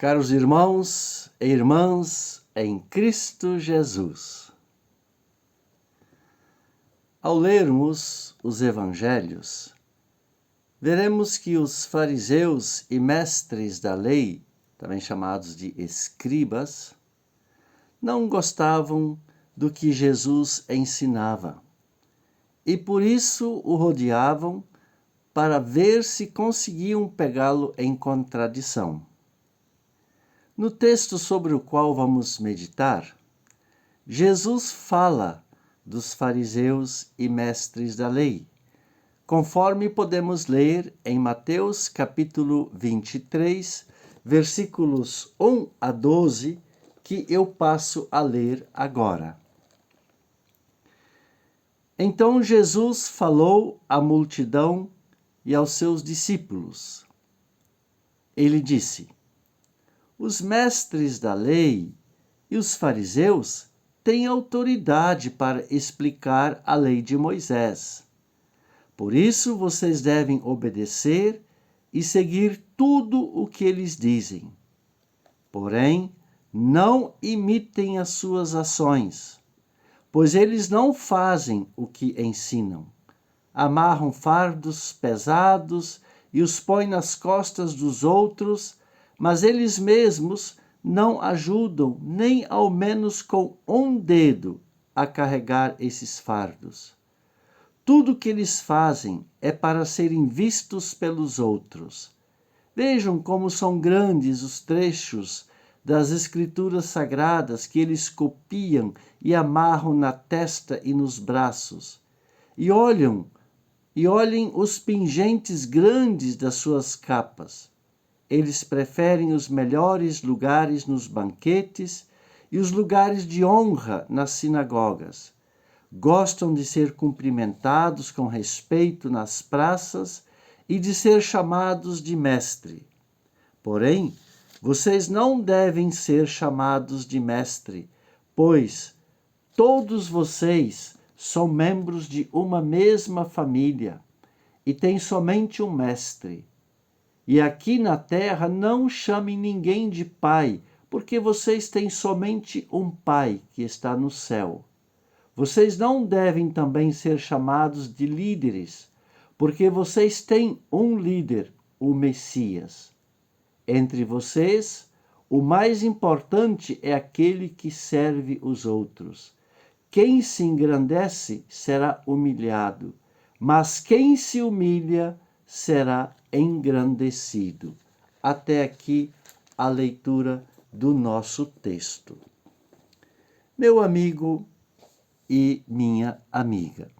Caros irmãos e irmãs em Cristo Jesus, ao lermos os Evangelhos, veremos que os fariseus e mestres da lei, também chamados de escribas, não gostavam do que Jesus ensinava e por isso o rodeavam para ver se conseguiam pegá-lo em contradição. No texto sobre o qual vamos meditar, Jesus fala dos fariseus e mestres da lei, conforme podemos ler em Mateus capítulo 23, versículos 1 a 12, que eu passo a ler agora. Então Jesus falou à multidão e aos seus discípulos. Ele disse: os mestres da lei e os fariseus têm autoridade para explicar a lei de Moisés. Por isso vocês devem obedecer e seguir tudo o que eles dizem. Porém, não imitem as suas ações, pois eles não fazem o que ensinam. Amarram fardos pesados e os põem nas costas dos outros, mas eles mesmos não ajudam nem ao menos com um dedo a carregar esses fardos. Tudo que eles fazem é para serem vistos pelos outros. Vejam como são grandes os trechos das Escrituras Sagradas que eles copiam e amarram na testa e nos braços. E olhem os pingentes grandes das suas capas. Eles preferem os melhores lugares nos banquetes e os lugares de honra nas sinagogas. Gostam de ser cumprimentados com respeito nas praças e de ser chamados de mestre. Porém, vocês não devem ser chamados de mestre, pois todos vocês são membros de uma mesma família e têm somente um mestre. E aqui na terra não chamem ninguém de pai, porque vocês têm somente um pai que está no céu. Vocês não devem também ser chamados de líderes, porque vocês têm um líder, o Messias. Entre vocês, o mais importante é aquele que serve os outros. Quem se engrandece será humilhado, mas quem se humilha será engrandecido. Até aqui a leitura do nosso texto. Meu amigo e minha amiga,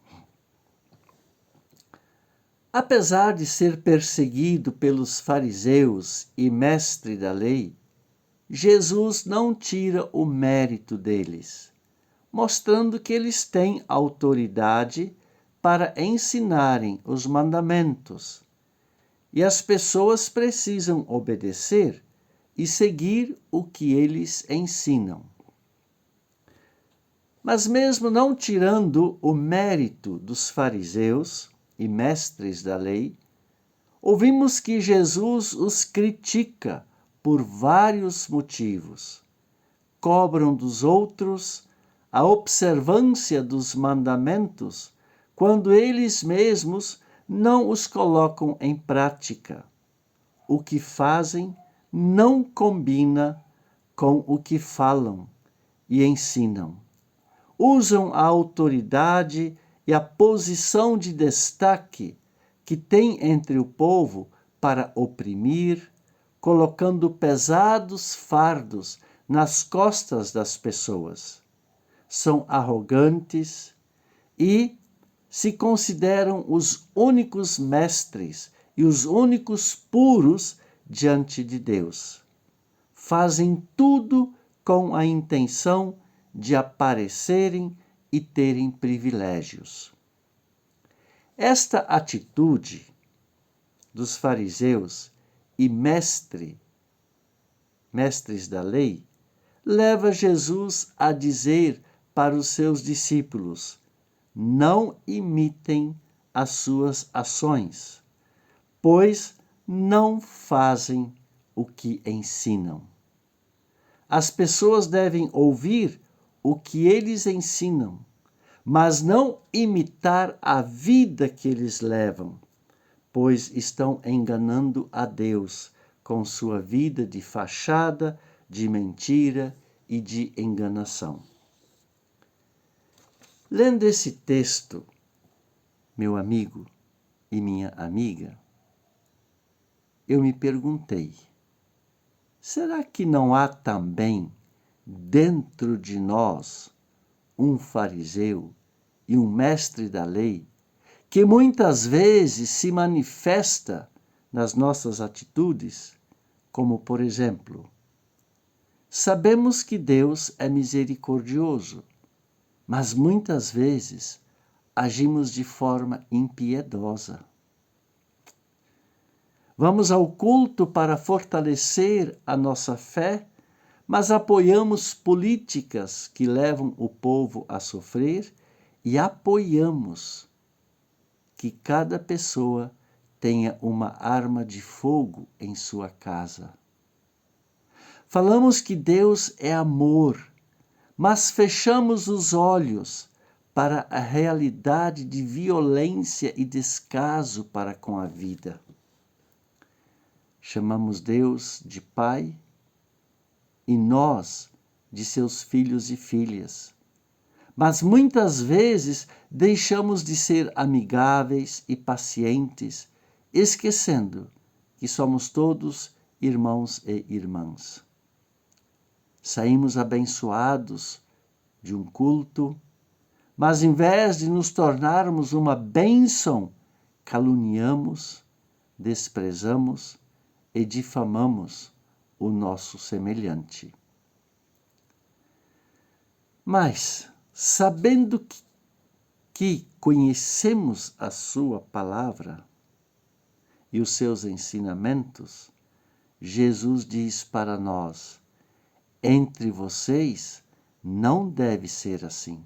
apesar de ser perseguido pelos fariseus e mestres da lei, Jesus não tira o mérito deles, mostrando que eles têm autoridade para ensinarem os mandamentos. E as pessoas precisam obedecer e seguir o que eles ensinam. Mas mesmo não tirando o mérito dos fariseus e mestres da lei, ouvimos que Jesus os critica por vários motivos. Cobram dos outros a observância dos mandamentos quando eles mesmos não os colocam em prática. O que fazem não combina com o que falam e ensinam. Usam a autoridade e a posição de destaque que têm entre o povo para oprimir, colocando pesados fardos nas costas das pessoas. São arrogantes e se consideram os únicos mestres e os únicos puros diante de Deus. Fazem tudo com a intenção de aparecerem e terem privilégios. Esta atitude dos fariseus e mestres da lei leva Jesus a dizer para os seus discípulos: não imitem as suas ações, pois não fazem o que ensinam. as pessoas devem ouvir o que eles ensinam, mas não imitar a vida que eles levam, pois estão enganando a Deus com sua vida de fachada, de mentira e de enganação. Lendo esse texto, meu amigo e minha amiga, eu me perguntei, será que não há também dentro de nós um fariseu e um mestre da lei que muitas vezes se manifesta nas nossas atitudes, como por exemplo, sabemos que Deus é misericordioso, mas muitas vezes agimos de forma impiedosa. Vamos ao culto para fortalecer a nossa fé, mas apoiamos políticas que levam o povo a sofrer e apoiamos que cada pessoa tenha uma arma de fogo em sua casa. Falamos que Deus é amor, mas fechamos os olhos para a realidade de violência e descaso para com a vida. Chamamos Deus de Pai e nós de seus filhos e filhas. Mas muitas vezes deixamos de ser amigáveis e pacientes, esquecendo que somos todos irmãos e irmãs. Saímos abençoados de um culto, mas em vez de nos tornarmos uma bênção, caluniamos, desprezamos e difamamos o nosso semelhante. Mas, sabendo que conhecemos a sua palavra e os seus ensinamentos, Jesus diz para nós, entre vocês não deve ser assim.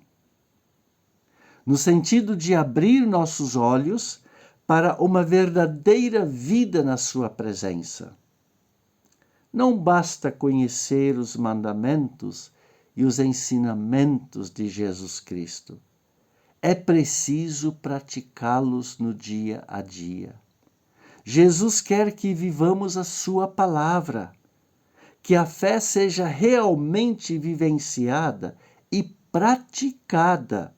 No sentido de abrir nossos olhos para uma verdadeira vida na sua presença. Não basta conhecer os mandamentos e os ensinamentos de Jesus Cristo. É preciso praticá-los no dia a dia. Jesus quer que vivamos a sua palavra, que a fé seja realmente vivenciada e praticada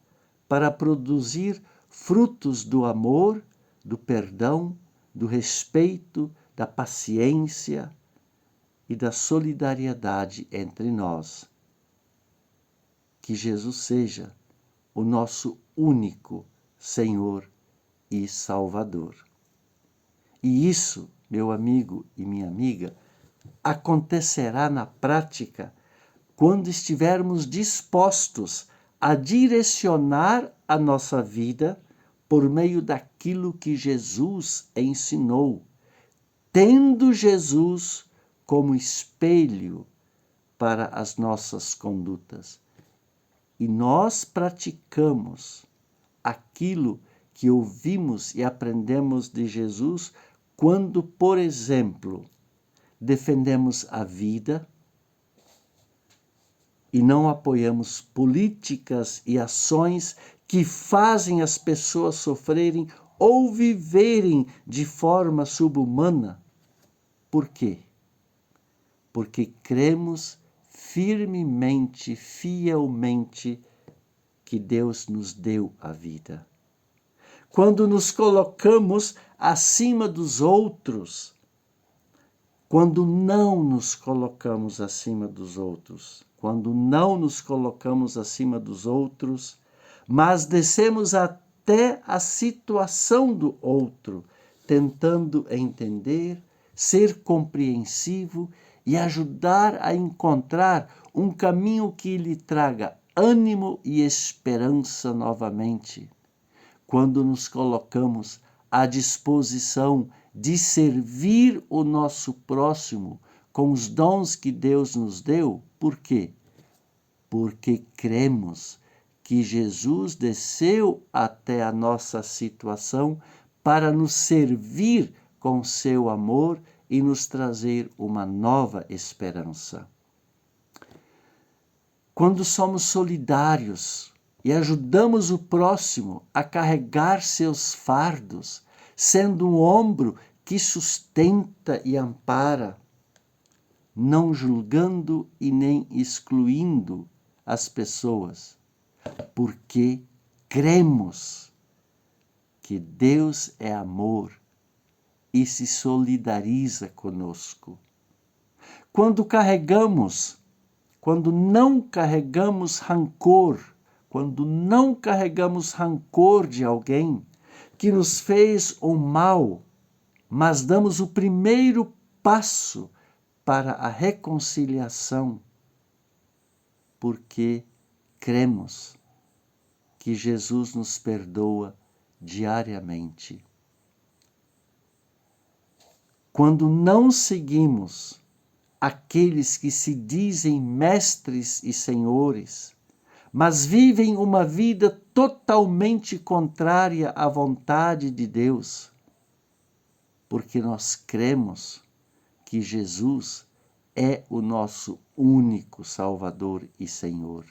para produzir frutos do amor, do perdão, do respeito, da paciência e da solidariedade entre nós. Que Jesus seja o nosso único Senhor e Salvador. E isso, meu amigo e minha amiga, acontecerá na prática quando estivermos dispostos a direcionar a nossa vida por meio daquilo que Jesus ensinou, tendo Jesus como espelho para as nossas condutas. E nós praticamos aquilo que ouvimos e aprendemos de Jesus quando, por exemplo, defendemos a vida e não apoiamos políticas e ações que fazem as pessoas sofrerem ou viverem de forma subhumana. Por quê? Porque cremos firmemente, fielmente, que Deus nos deu a vida. Quando nos colocamos acima dos outros, quando não nos colocamos acima dos outros, mas descemos até a situação do outro, tentando entender, ser compreensivo e ajudar a encontrar um caminho que lhe traga ânimo e esperança novamente. Quando nos colocamos à disposição de servir o nosso próximo com os dons que Deus nos deu. Por quê? Porque cremos que Jesus desceu até a nossa situação para nos servir com seu amor e nos trazer uma nova esperança. quando somos solidários e ajudamos o próximo a carregar seus fardos, sendo um ombro que sustenta e ampara, não julgando e nem excluindo as pessoas, porque cremos que Deus é amor e se solidariza conosco. Quando não carregamos rancor, quando não carregamos rancor de alguém que nos fez o mal, mas damos o primeiro passo para a reconciliação, porque cremos que Jesus nos perdoa diariamente. Quando não seguimos aqueles que se dizem mestres e senhores, mas vivem uma vida totalmente contrária à vontade de Deus, porque nós cremos que Jesus é o nosso único Salvador e Senhor.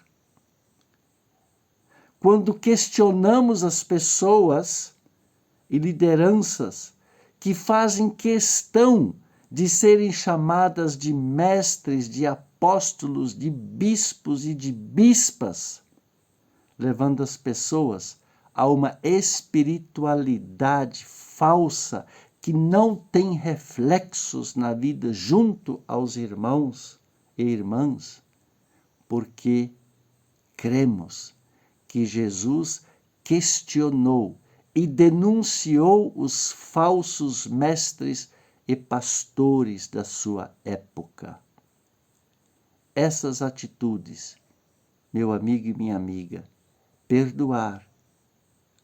Quando questionamos as pessoas e lideranças que fazem questão de serem chamadas de mestres, de apóstolos, de bispos e de bispas, levando as pessoas a uma espiritualidade falsa que não tem reflexos na vida junto aos irmãos e irmãs, porque cremos que Jesus questionou e denunciou os falsos mestres e pastores da sua época. Essas atitudes, meu amigo e minha amiga, perdoar,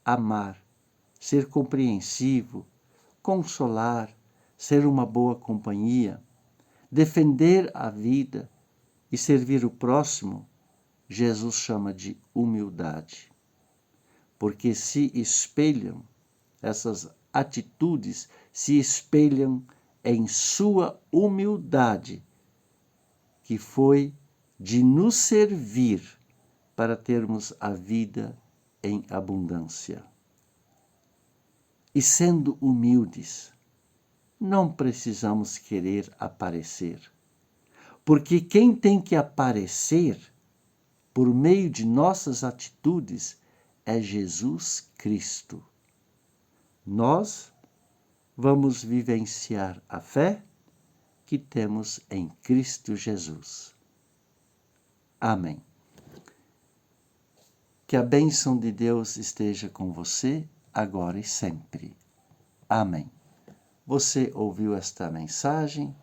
amar, ser compreensivo, consolar, ser uma boa companhia, defender a vida e servir o próximo, Jesus chama de humildade. Porque essas atitudes se espelham em sua humildade, que foi de nos servir para termos a vida em abundância. E sendo humildes, não precisamos querer aparecer, porque quem tem que aparecer por meio de nossas atitudes é Jesus Cristo. Nós vamos vivenciar a fé que temos em Cristo Jesus. Amém. Que a bênção de Deus esteja com você, agora e sempre. Amém. Você ouviu esta mensagem?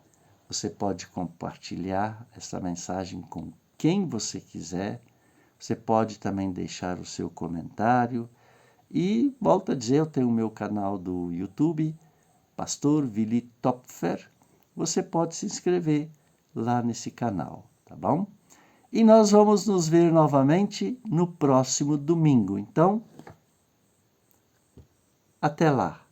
Você pode compartilhar esta mensagem com quem você quiser. Você pode também deixar o seu comentário. E, volto a dizer, eu tenho o meu canal do YouTube, Pastor Willi Topfer. Você pode se inscrever lá nesse canal, tá bom? E nós vamos nos ver novamente no próximo domingo. Então, até lá.